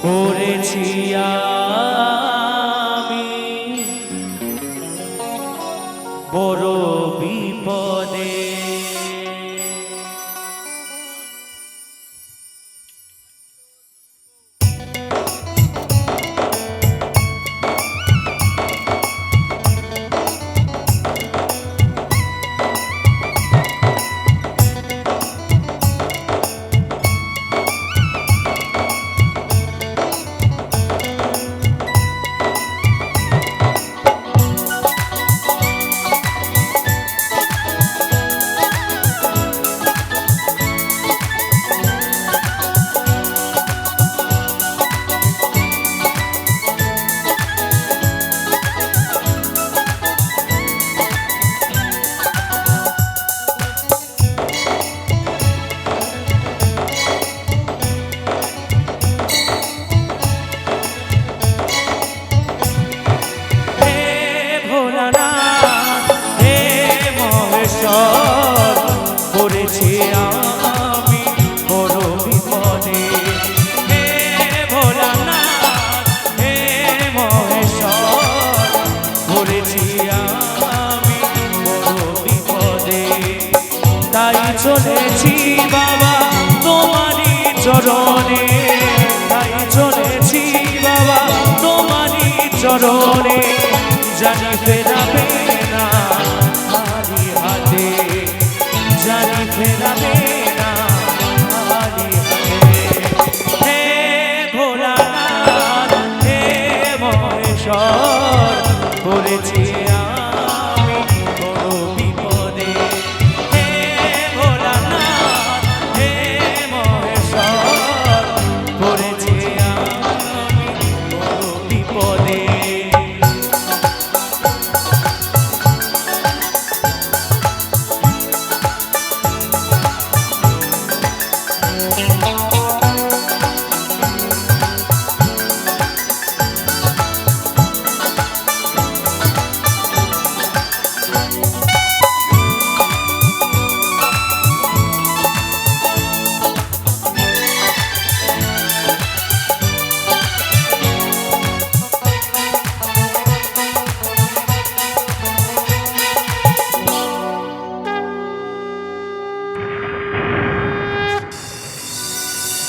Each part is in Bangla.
পড়েছি আমি বড় বিপদে। পড়েছি আমি বড় বিপদে। হে ভোলানাথ হে মহেশ্বর, পড়েছি আমি বড় বিপদে। তাই চলেছি বাবা তোমারই চরণে, তাই চলেছি বাবা তোমারই চরণে। জানি ফেরাবে না খালি হাতে, জানি ফেরাবে না খালি হাতে। হে ভোলানাথ হে মহেশ্বর, পড়েছি আমি বড় বিপদে। হে ভোলানাথ হে মহেশ্বর, পড়েছি আমি বড় বিপদে।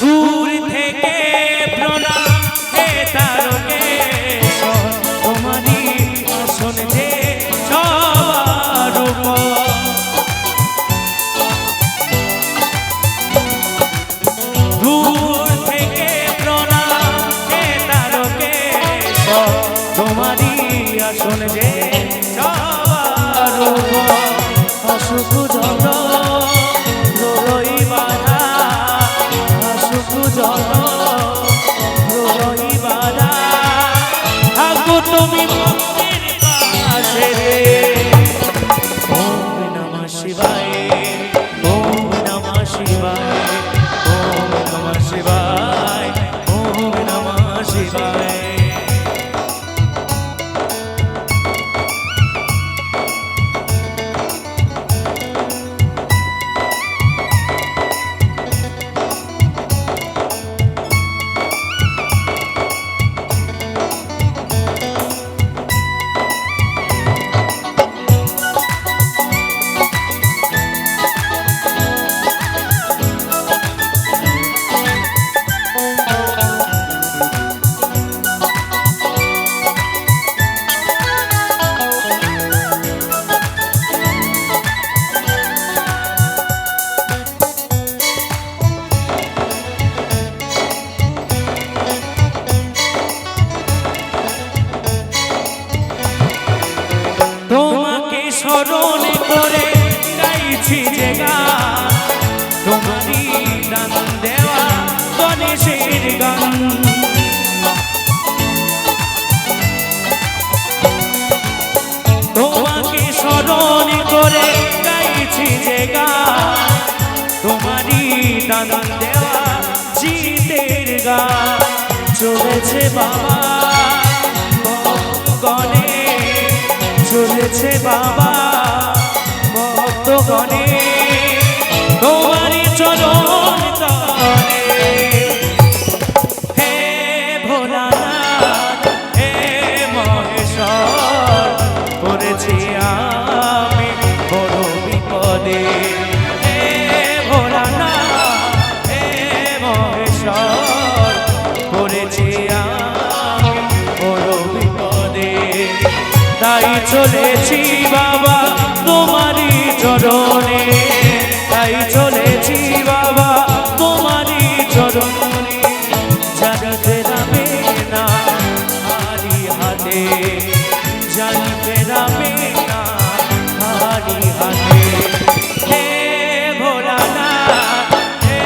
দূর থেকে প্রণাম হে তারকেশ্বর, তোমারই আসন যে সবার উপর। দূর থেকে প্রণাম হে তারকেশ্বর, তোমারই আসন যে সবার উপর। অসুখ যত রই বাধা, তুমি মুক্তির পাশে রে। ওম নমঃ শিবায়, ওম নমঃ শিবায়, ওম নমঃ শিবায়, ওম নমঃ শিবায়। স্মরণ করে গাইছি যে গান, তোমারই দান দেওয়া গণেশের গান। তোমাকে স্মরণ করে গাইছি যে গান, তোমারই দান দেওয়া জিতের গান। চলেছে বাবা গণে, চলেছে বাবা ভক্ত কনে তোমারই চরণ তলে হে ভোলানাথ হে মহেশ্বর পড়েছি আমি বড় বিপদে হে ভোলানাথ হে মহেশ্বর পড়েছি আমি বড় বিপদে তাই চলেছি বাবা তোমারই চরণে তাই চলেছি বাবা তোমারই চরণে জানতে রাবে না হারি হাতে জানতে রাবে না হারি হাতে হে ভোলানাথ হে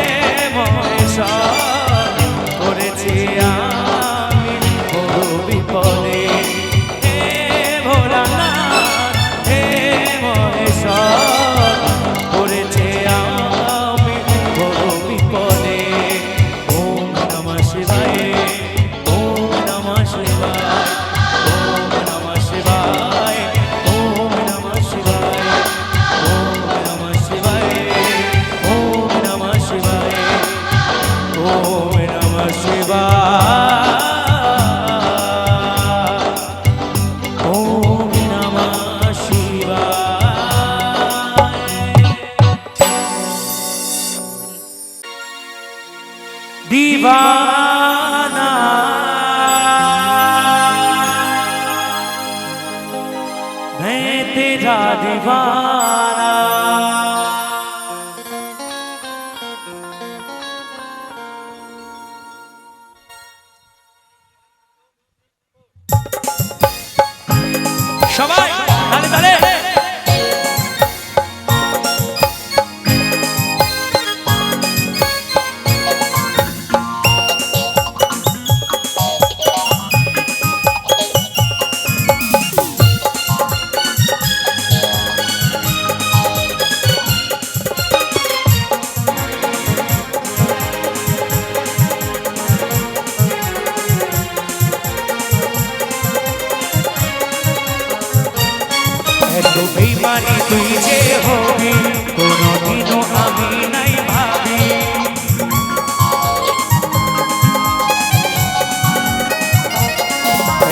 মহেশ্বর করেছি আমি বড় বিপদে হে ভোলানাথ হে মহেশ্বর করেছে আমি বড় বিপদে ওম নমঃ শিবায় ওম নমঃ শিবায় ওম নমঃ শিবায় ওম নমঃ শিবায় ওম নমঃ শিবায় ওম নমঃ শিবায় ওম নমঃ শিবায় ওম নমঃ শিবায় दीवाना मैं तेरा दीवाना সবাই তালে তালে এত বেইমানি তুই যে হবি কোনদিনও আমি নাই ভাবি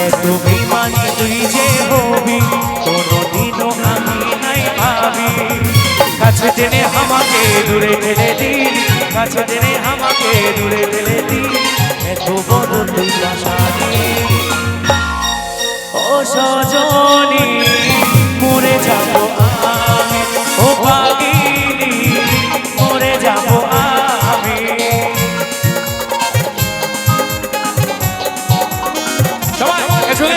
এত বেইমানি তুই যে হবি কোনদিনও আমি নাই ভাবি কাছে টেনে আমাকে দূরে ঠেলে দিলি কাছে টেনে আমাকে দূরে ঠেলে দিলি এত বড় তুই আশানি ও সজনী মরে যাব আমি ও পাগিনী মরে যাব আমি সবাই এসে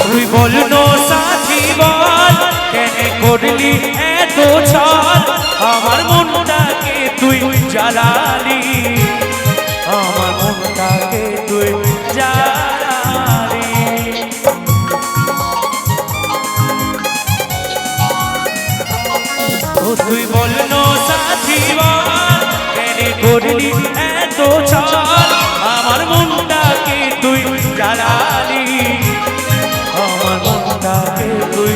তুই বলনো সাথী বল কেন করলি এত ছাল আমার মনটাকে তুই জ্বালালি আমার মনটাকে তুই জ্বালালি তুই বলনো সাথী বল কেন করলি এত ছাল আমার মনটাকে তুই জ্বালালি আমার মনটাকে তুই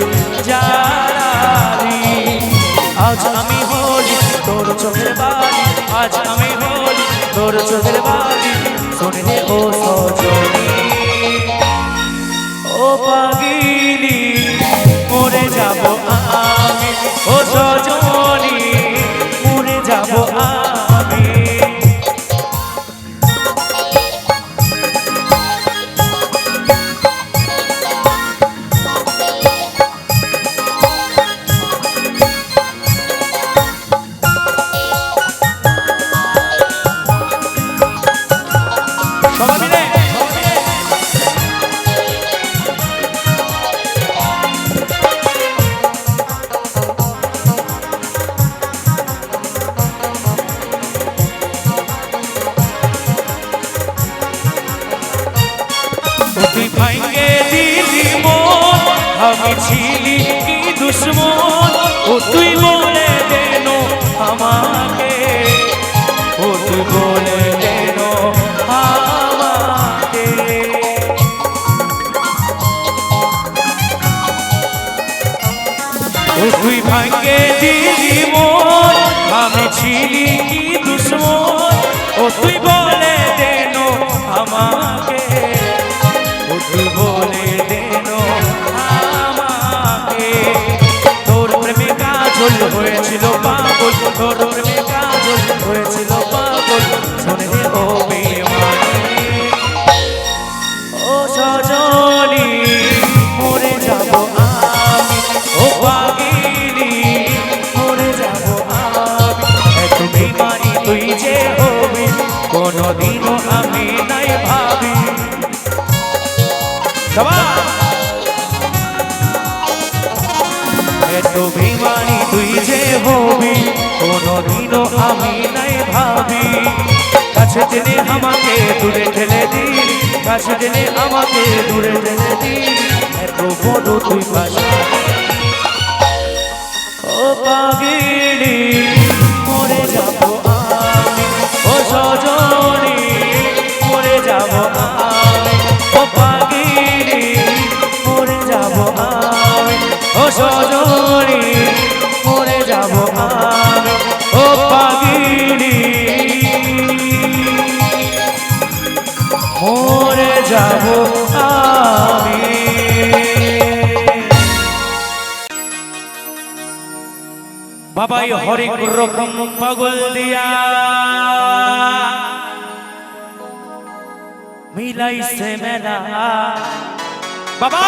জ্বালালি আজ আমি হলি তোর চোখের বালি আজ আমি হলি তোর চোখের বালি শুনে রে ও সজনী ও পাগিনী মরে যাব আমি ও সজনী মরে যাব আমি সবাই মিলে আমি ছিলি কি দুশ্মন ও তুই বলে দেন আমাকে ও তুই বলে দেন আমাকে ও তুই ভাঙ্গে দিলি মন আমি ছিলি কি দুশ্মন ও তুই বলে দেন আমাকে ও তুই বলে দেন আমাকে তোর প্রেমে কাজল হয়েছিল পাগল তোর প্রেমে কাজল হয়েছিল পাগল শোনে ও বেমানি ও সজনী মরে যাব আমি ও পাগিলি মরে যাব আমি এত বেমানি তুই যে হবি কোনদিনও আমি নাই ভাবি এত বেমানি তুই যে হবি কোনদিনও আমি নাই ভাবি কাছে টেনে আমাকে দূরে ঠেলে দিলি কাছে টেনে আমাকে দূরে ঠেলে দিলি এত বড় তুই পাশা ও পাগিলি মরে যাব আমি ও সজনী মরে যাব আমি ও পাগিলি মরে যাব আমি ও সজনী মরে যাব আমি ও পাগিলি মরে যাব আমি বাবাই হরেক রকম পাগল দিয়া মিলাইছে মেলা বাবা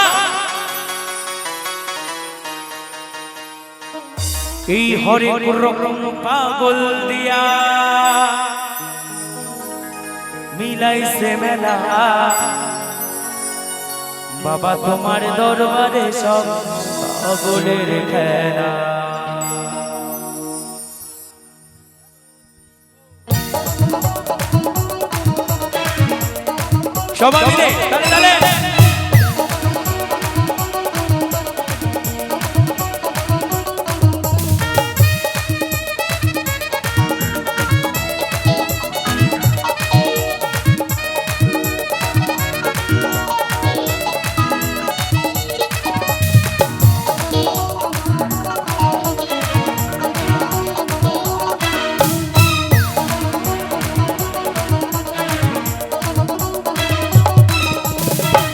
এই হরেক রকম পাগল দিয়া মিলাইছে মেলা বাবা তোমার দরবারে সব পাগলের খেলা সবাই মিলে তালে তালে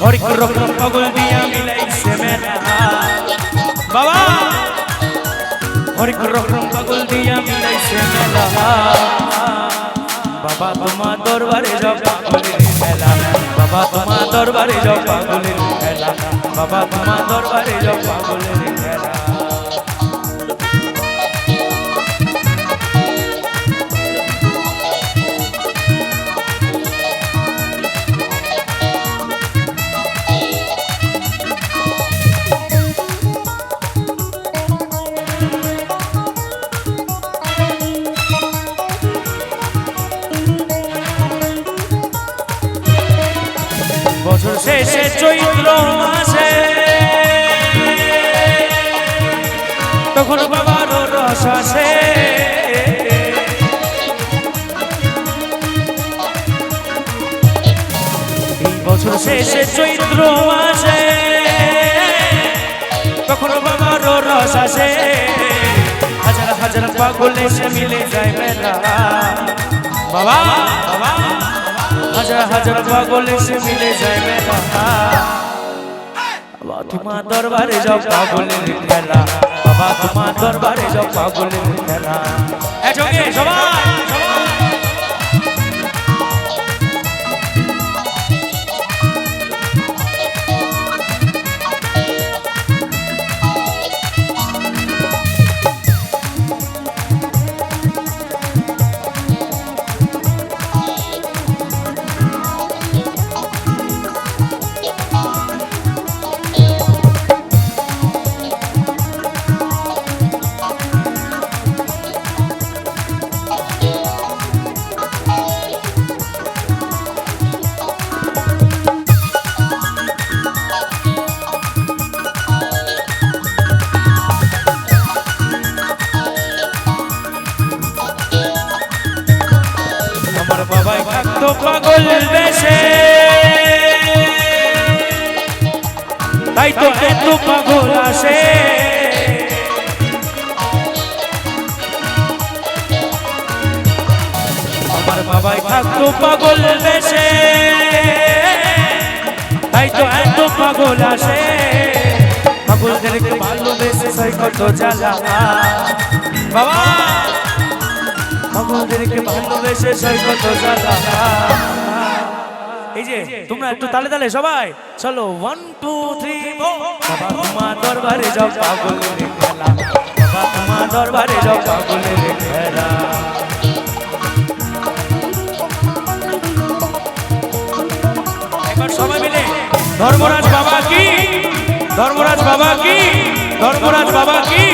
হরেক রকম পাগল দিয়া মিলাইছে মেলা বাবা হরেক রকম পাগল দিয়া মিলাইছে মেলা বাবা তোমার দরবারে যাও পাগলের মেলা বাবা তোমার দরবারে যাও পাগলের মেলা বাবা তোমার দরবারে যাও পাগলের মেলা বছর শেষে চৈত্র মাসে তখন বাবার রস আসে বছর শেষে চৈত্র মাসে তখন বাবার রস আসে হাজার হাজার পাগল এসে মিলে যায় মেলা বাবা বাবা হাজার হাজার পাগল এসে মিলে যায় মেলা বাবা তোমার দরবারে যাও পাগলের খেলা বাবা তোমার দরবারে যাও পাগলের খেলা একসঙ্গে সবাই পাগল বেশে, তাই তো এত পাগল আসে। আমার বাবাই থাকতো পাগল বেশে, তাই তো এত পাগল আসে। পাগলদেরকে ভালোবেসে সই কত জ্বালা বাবা, পাগলদেরকে ভালোবেসে সই কত জ্বালা। এই যে তোমরা একটু তালে তালে সবাই চলো 1 2 3 বাবা তোমার দরবারে যাও পাগলের খেলা, বাবা তোমার দরবারে যাও পাগলের খেলা। একবার সবাই মিলে ধর্মরাজ বাবা কি, ধর্মরাজ বাবা কি, ধর্মরাজ বাবা কি।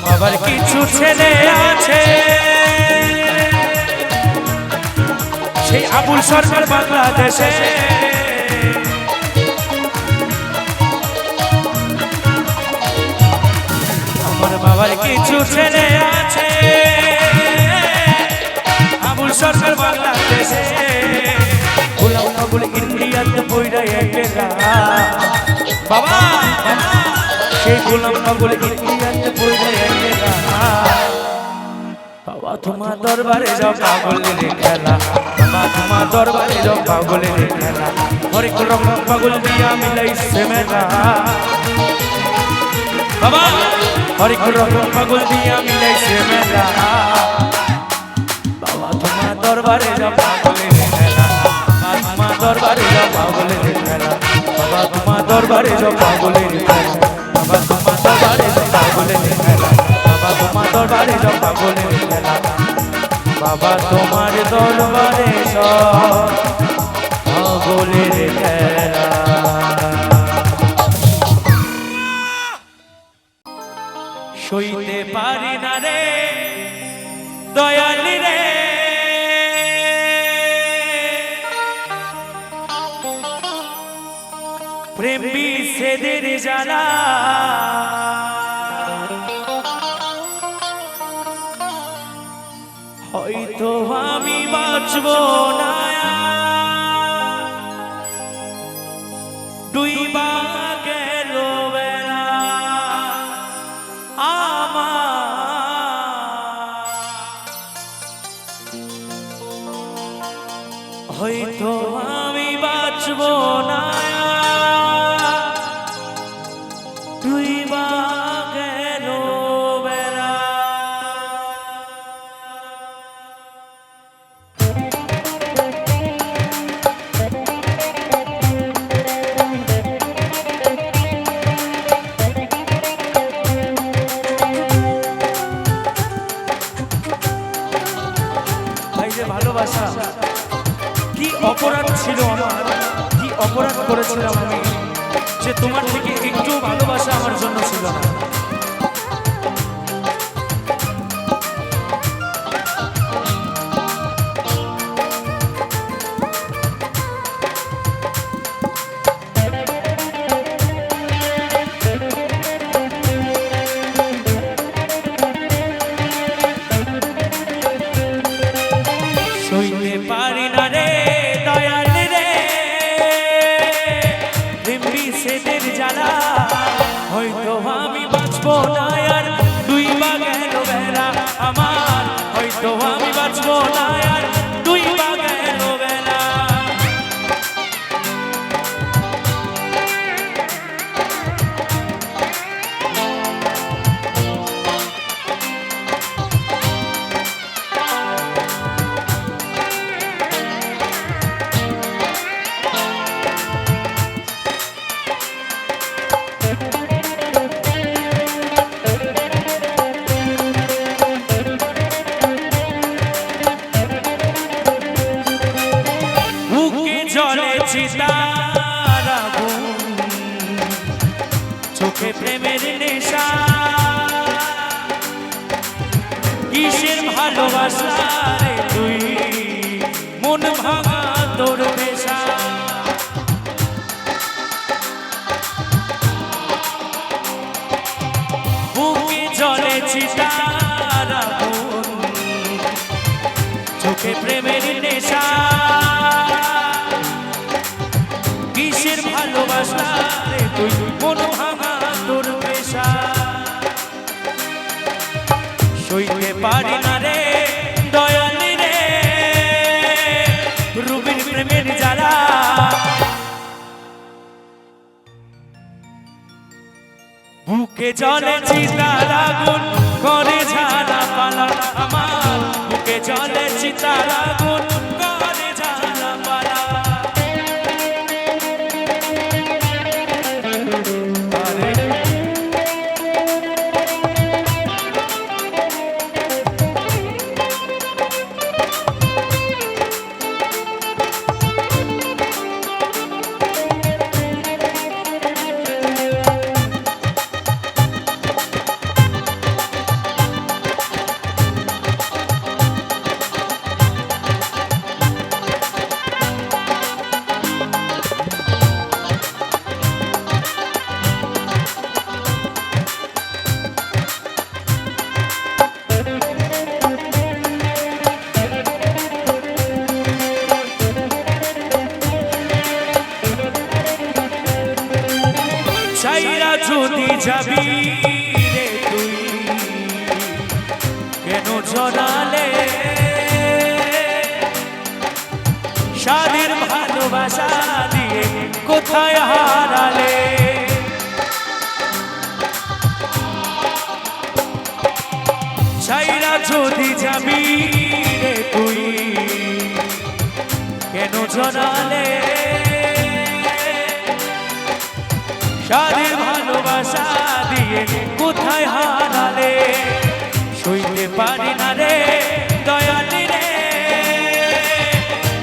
বাবার কিছু ছেলে আছে, সেই আবুল সরকার বাংলাদেশে। আমার বাবার কিছু ছেলে আছে, আবুল সরকার বাংলাদেশে। গোলাম আবুল ইন্ডিয়াতে বইরা একেরা বাবা, সেই গোলাম আবুল ইন্ডিয়াতে বইরা একেরা। বাবা তোমার দরবারে যাও পাগলের খেলা, বাবা তোমার দরবারে যাও পাগলের খেলা। হরেক রকম পাগল দিয়া মিলাইছে মেলা বাবা, হরেক রকম পাগল দিয়া মিলাইছে মেলা। বাবা তোমার দরবারে যাও পাগলের খেলা, বাবা তোমার দরবারে যাও পাগলের খেলা, বাবা তোমার দরবারে যাও পাগলের খেলা, বাবা তোমার দরবারে যাও পাগলের খেলা, বাবা তোমার দরবারে যাও পাগলের খেলা, বাবা তোমার দরবারে সব পাগলের খেলা। সইতে পারি না রে দয়ালি রে, প্রেম বিচ্ছেদের জ্বালা। হয়তো আমি বাঁচব না, ডুইবা গেল বেলা আমার। হয়তো আমি বাঁচব না, ডুইবা গেল বেলা। ভালোবাসা কি অপরাধ ছিল আমার, কি অপরাধ করেছিলাম আমি যে তোমার থেকে একটু ভালোবাসা আমার জন্য ছিল না। সইতে পারি না রে দয়াল রে, প্রেম বিচ্ছেদের জ্বালা। হয়তো আমি বাঁচবো না আর ডুইবা গেল বেলা আমার, হয়তো আমি বাঁচবো না আর ডুইবা গেল বেলা। প্রেমের নেশা কিসের ভালোবাসা রে তুই মন ভাঙা তোর পেশা বুকে জলে চিতার আগুন চোখে প্রেমের নেশা কিসের ভালোবাসা রে তুই মন ভাঙা তোর পেশা সইতে পারি না রে দয়ালি রে রুবির প্রেমের জ্বালা বুকে জলে চিতার আগুন করে ঝালা পালা আমার বুকে জলে চিতার আগুন করে ঝালা পালা চাইরা যদি যাবি রে তুই কেন জড়ালে স্বাদের ভালোবাসা দিয়ে কোথায় হারালে চাইরা যদি যাবি রে তুই কেন জড়ালে স্বাদের ভালোবাসা দিয়ে কোথায় হারালে সইতে পারি না রে দয়ালি রে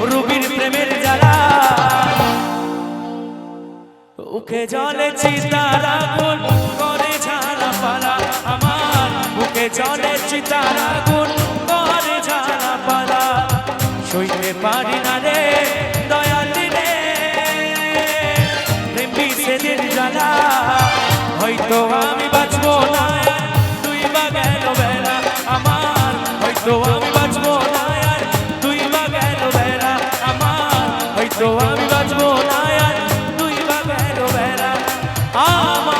রুবির প্রেমের জ্বালা বুকে জলে চিতার আগুন করে ঝালা পালা আমার বুকে জলে চিতার আগুন করে ঝালা পালা সইতে পারি না রে দয়ালি রে সেদিন জ্বালা হয়তো আমি বাঁচবো না তুই বা গেল বেলা আমার হয়তো আমি বাঁচবো না তুই বা গেল বেলা আমার হয়তো আমি বাঁচবো না তুই বা গেল বেলা আমার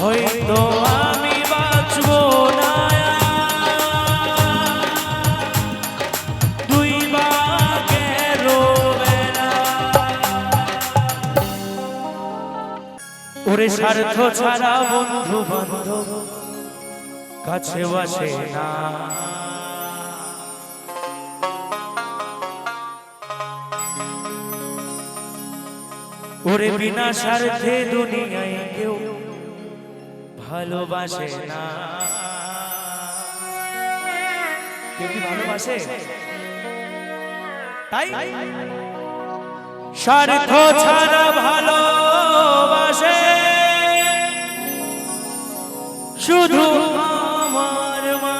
হয়তো আমি বাঁচবো না ওরে স্বার্থ ছাড়া বন্ধু বান্ধব কাছে আসে না ওরে বিনা স্বার্থে দুনিয়ায় কেউ ভালোবাসে না কেউ কি ভালোবাসে তাই স্বার্থ ছাড়া ভালোবাসে শুধু আমার মা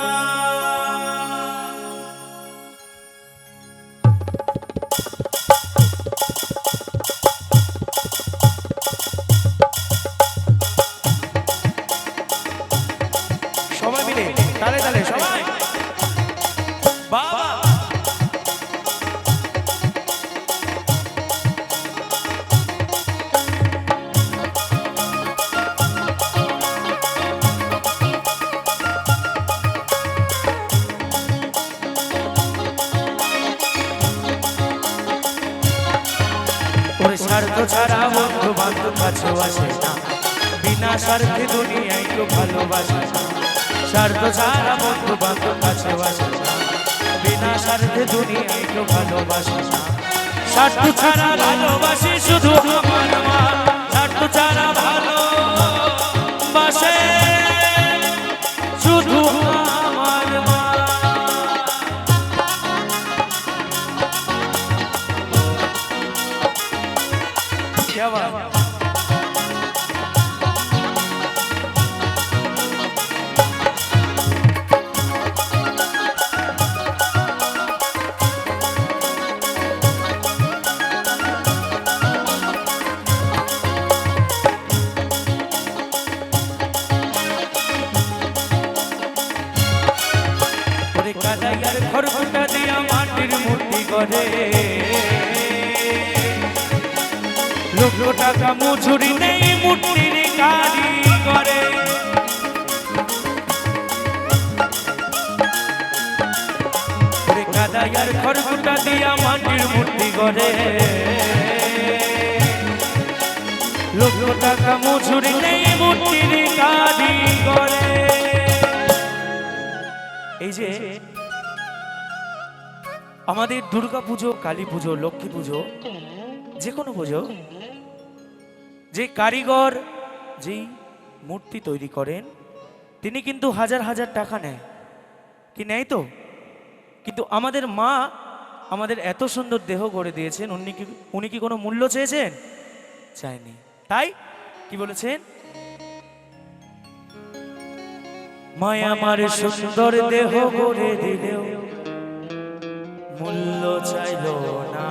সবাই মিলে তালে তালে সবাই বাবা স্বার্থ ছাড়া বন্ধু বান্ধব কাছে আসে না বিনা স্বার্থে দুনিয়ায় কেউ ভালোবাসে না স্বার্থ ছাড়া বন্ধু বান্ধব কাছে আসে না বিনা স্বার্থে দুনিয়ায় কেউ ভালোবাসে না স্বার্থ ছাড়া ভালোবাসে শুধু আমার মা স্বার্থ ছাড়া ভালোবাসে শুধু আমার মা কাদাইয়ার খড়কুটা দিয়া মাটির মূর্তি করে লক্ষ টাকা মজুরি নেই মূর্তির কারিগরে কাদাইয়ার খড়কুটা দিয়া মাটির মূর্তি করে লক্ষ টাকা মজুরি নেই মূর্তির কারিগরে। এই যে আমাদের দুর্গা পুজো, কালী পুজো, লক্ষ্মী পুজো, যে কোনো পুজো, যে কারিগর যেই মূর্তি তৈরি করেন তিনি কিন্তু হাজার হাজার টাকা নেয়, কি নেয় তো? কিন্তু আমাদের মা আমাদের এত সুন্দর দেহ গড়ে দিয়েছেন, উনি কি কোনো মূল্য চেয়েছেন? চায়নি। তাই কি বলেছেন? মায়া আমার সুন্দর দেহ গড়ে দিলেও মূল্য চাইল না।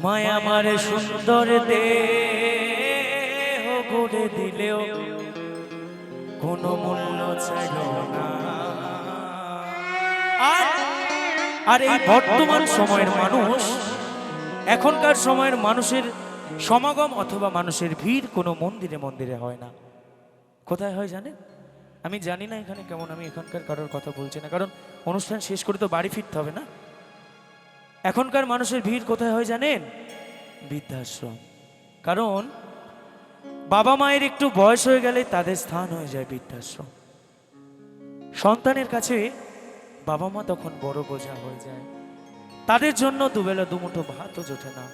মায়া আমার সুন্দর দেহ গড়ে দিলেও কোনো মূল্য চাইল না। আর এই বর্তমান সময়ের মানুষ, এখনকার সময়ের মানুষের সমাগম অথবা মানুষের ভিড় কোনো মন্দিরে মন্দিরে হয় না। কোথায় হয় জানেন? আমি জানি না এখানে কেমন, আমি এখানকার কারোর কথা বলছি না, কারণ অনুষ্ঠান শেষ করে তো বাড়ি ফিরতে হবে না। এখনকার মানুষের ভিড় কোথায় হয় জানেন? বৃদ্ধাশ্রম। কারণ বাবা মায়ের একটু বয়স হয়ে গেলে তাদের স্থান হয়ে যায় বৃদ্ধাশ্রম। সন্তানের কাছে বাবা মা তখন বড় বোঝা হয়ে যায়, তাদের জন্য দুবেলা দুমুঠো ভাতও জোটে না।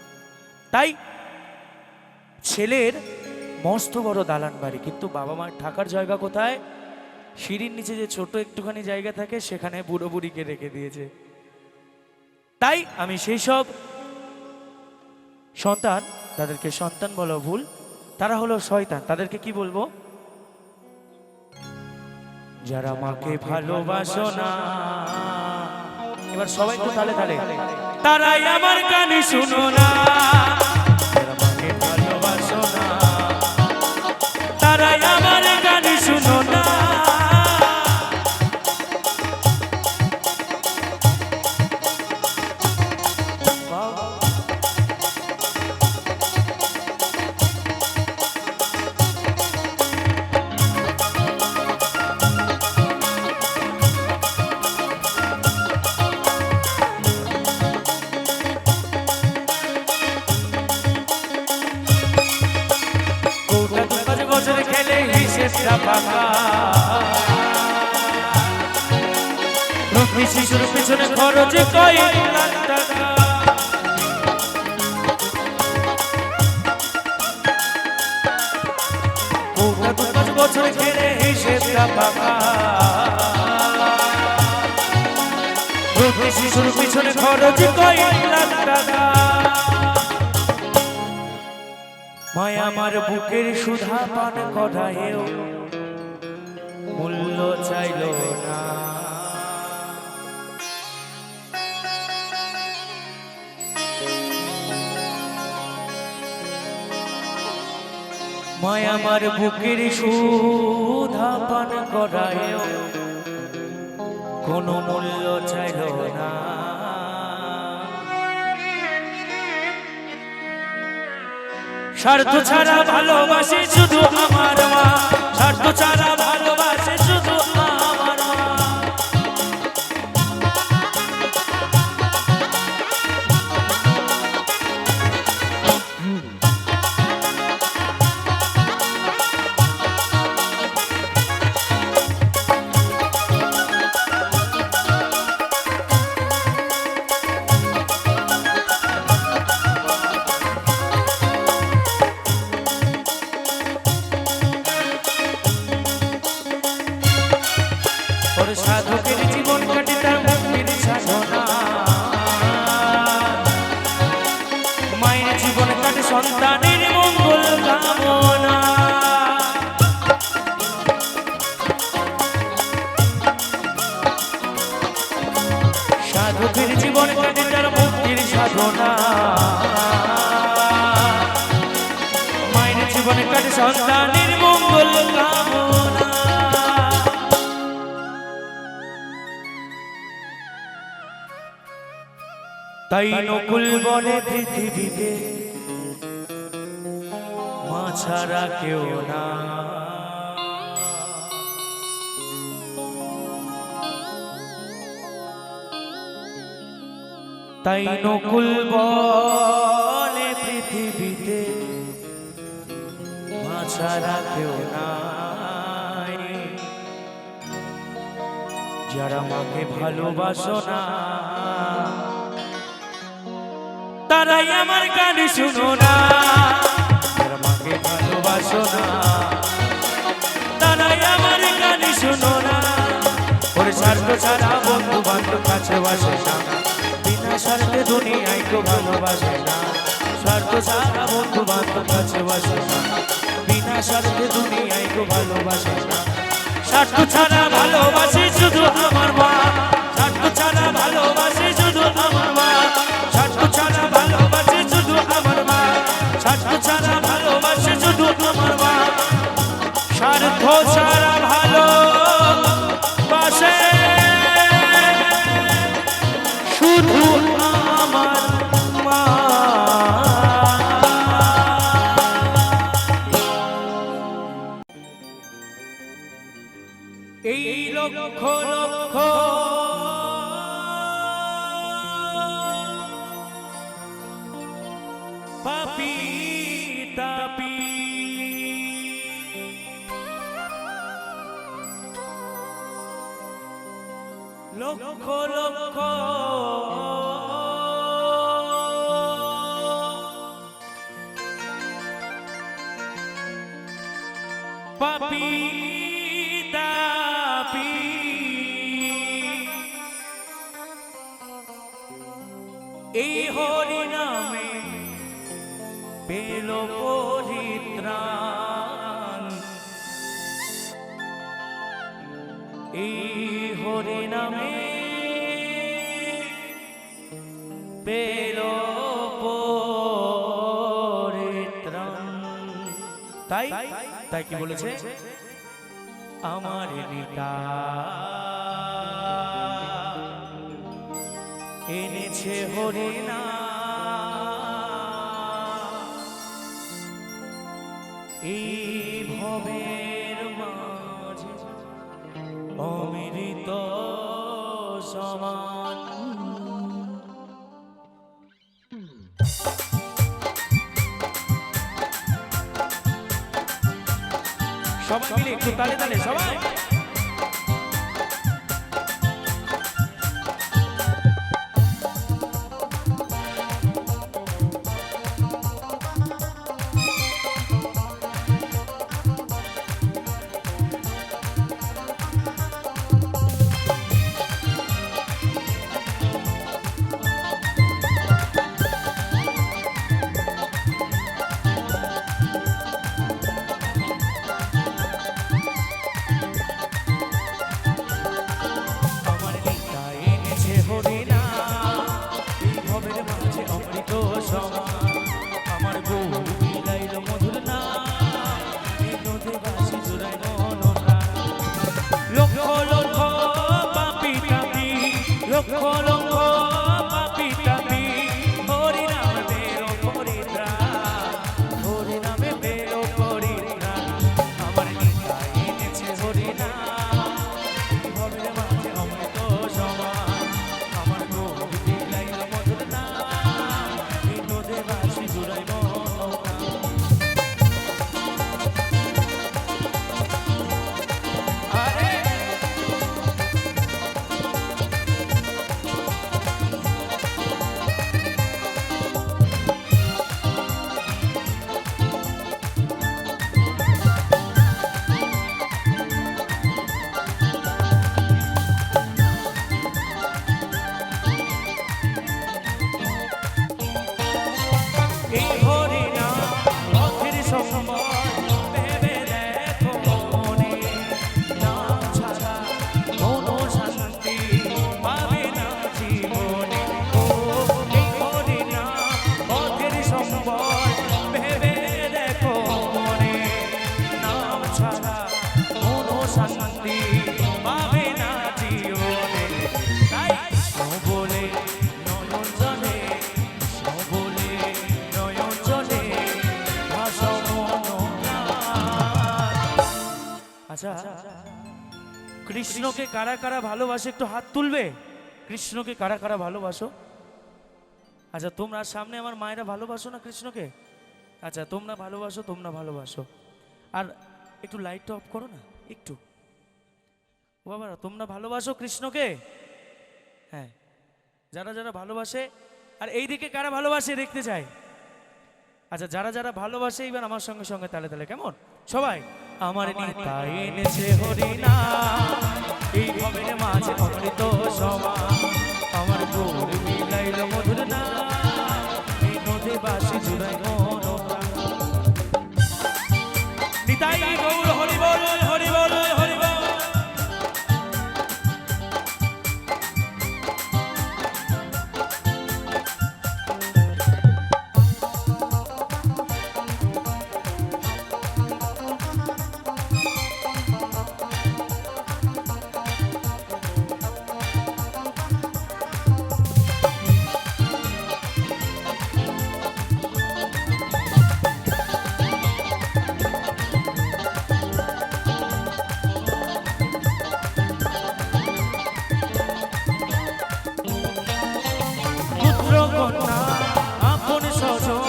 তাই ছেলের মস্ত বড় দালান বাড়ি, কিন্তু বাবা মার থাকার জায়গা কোথায়? সিঁড়ির নিচে যে ছোট একটুখানি জায়গা থাকে সেখানে বুড়ো বুড়িকে রেখে দিয়েছে। তাই আমি সেই সব সন্তান, তাদেরকে সন্তান বলা ভুল, তারা হলো শয়তান। তাদেরকে কি বলবো? যারা মাকে ভালোবাসো না। এবার সবাই তো তালে তালে, তারাই আমার গান শুনো না। যারা মাকে ভালোবাসো না, তারাই আমার গান শুনো না। খেলে হিসেবটা ফাঁকা, শিশুর পিছনে খরচ কয়েক লাখ টাকা। পাঁচ বছর খেলে হিসেবটা ফাঁকা, শিশুর পিছনে খরচ কয়েক লাখ টাকা। মায়া আমার বুকের সুধা পান করায়ও মূল্য চাইল না। মায়া আমার বুকের সুধা পান করায়ও কোনো মূল্য চাইল না। স্বার্থ ছাড়া ভালোবাসে শুধু আমার মা, স্বার্থ ছাড়া ভালোবাসে শুধু আমার মা। জীবনে কাটে সন্তানের মঙ্গল কামনা। তাই নকুল বলে পৃথিবীতে মা ছাড়া কেউ না। তাই নকুল বলে পৃথিবীতে মা ছাড়া কেউ নাই। যারা মাকে ভালোবাসো না তারাই আমার গান শুনো না। যারা মাকে ভালোবাসো না তারাই আমার গান শুনো না। ওর স্বার্থ ছাড়া বন্ধু বান্ধব কাছে বাসে না। বিনা স্বার্থে দুনিয়ায় কেউ ভালোবাসে না। স্বার্থ ছাড়া বন্ধু বান্ধব কাছে বাসে না। বিনা স্বার্থে দুনিয়ায় কেউ ভালোবাসে না। স্বার্থ ছাড়া ভালোবাসে শুধু আমার মা। স্বার্থ ছাড়া ভালোবাসে শুধু আমার মা। স্বার্থ ছাড়া ভালোবাসে শুধু আমার মা। স্বার্থ ছাড়া ভালোবাসে শুধু আমার মা। স্বার্থ ছাড়া ভালোবাসে শুধু আমার মা। এই লক্ষ লক্ষ পাপী তাপী লক্ষ লক্ষ পাপী তাপী এই হরি নামে পেল পরিত্রাণ। এই হরি নামে পেল পরিত্রাণ। তাই তাই কি বলেছে? আমার নিতা এনেছে হরি নাম। এই ভবের মাঝে অমৃত সমান। সবাই মিলে একটু তালে তালে সবাই। আমার গৌর বিলাইল মধুর না নদী বাসি জুড়াই মনোরা। লক্ষ লক্ষ পাপী তাপী লক্ষ লক্ষ পাপী তাপী হরি নামে বেরো পরিত্রাণ। হরি নামে বেরো পরিত্রাণ। আমার নিতা এনেছে হরি নাম। ভবের মাঝে অমৃত সমান। আমার গৌর বিলাইল মধুর না নদী বাসি জুড়াই মনোরা। এই হরি নাম পথের সম্বল ভেবে দেখো মনে। নাম ছাড়া কোনো শান্তি পাবে না জীবনে। ও এই হরি নাম পথের সম্বল ভেবে দেখো মনে। শান্তি পাবে না জীবনে। তাই কৃষ্ণ বলে নয়ন জলে, কৃষ্ণ বলে নয়ন জলে ভাসো মন প্রাণ। আচ্ছা, কৃষ্ণকে কারা কারা ভালোবাসে একটু হাত তুলবে? কৃষ্ণকে কারা কারা ভালোবাসো? আচ্ছা, তোমরা সামনে আমার মায়েরা ভালোবাসো না কৃষ্ণকে? আচ্ছা, তোমরা ভালোবাসো, তোমরা ভালোবাসো। আর একটু লাইটটা অফ করো না একটু। ও বাবারা, তোমরা ভালোবাসো কৃষ্ণকে? হ্যাঁ, যারা যারা ভালোবাসে। আর এই দিকে কারা ভালোবাসে দেখতে চাই? আচ্ছা, যারা যারা ভালোবাসে এবার আমার সঙ্গে সঙ্গে তালে তালে, কেমন সবাই? আমার নিতাই এনেছে হরিনা, এই ভবের মাঝে অমৃত সমা, আমার গৌর মিলাইল মধুর না, এই নদী বাসি জুড়াই মন প্রাণ। নিতাই গৌর হরি বল, হরি বল, হরি বল। কন্যা আপন স্বজন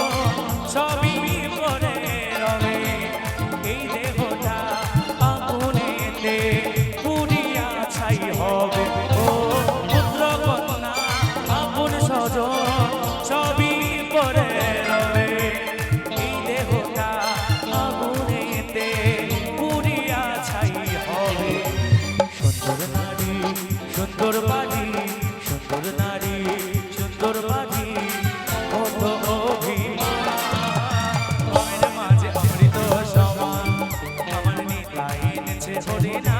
সবই করে রবে, এই দেহটা আগুনেতে পুড়িয়া ছাই হবে। ও পুত্র কন্যা আপন স্বজন সবই করে রবে, এই দেহটা আগুনেতে পুড়িয়া ছাই হবে। সুন্দর নারী সুন্দর বাড়ি, সুন্দর নারী সুন্দর বাড়ি, কত অভিমান মাঝে অমৃত সমান, আমার নিতাই এনেছে হরিনা,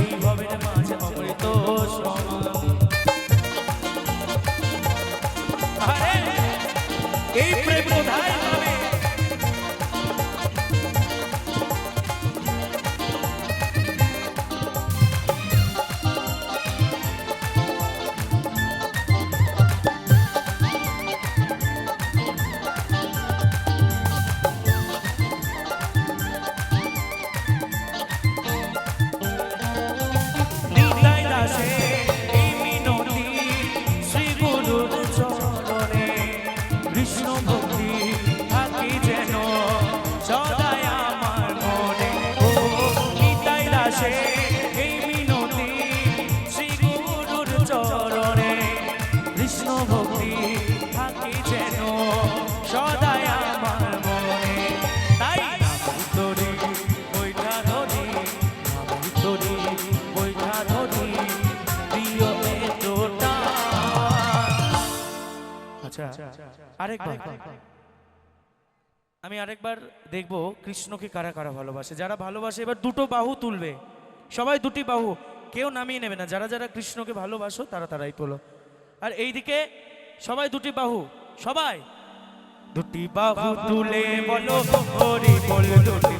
এই ভবের মাঝে অমৃত সমান। আরে এই প্রেম কোথায় পাবে? এই মিনতি শ্রী গুরুর চরণে, কৃষ্ণ ভক্তি থাকি যেন সদাই আমার মনে। ও নিতাই দাসে এই মিনতি শ্রী গুরুর চরণে, কৃষ্ণ ভক্তি থাকি যেন সদাই আমার মনে। তাই আমি তোরে বৈঠা ধরি, আমি তোরে বৈঠা ধরি। আচ্ছা, আরেকবার আমি আরেকবার দেখবো কৃষ্ণকে কারা কারা ভালোবাসে। যারা ভালোবাসে এবার দুটো বাহু তুলবে, সবাই দুটি বাহু, কেউ নামিয়ে নেবে না। যারা যারা কৃষ্ণকে ভালোবাসো তারা তারাই তোলো। আর এইদিকে সবাই দুটি বাহু, সবাই দুটি বাহু তুলে বলো হরি বল, দুটি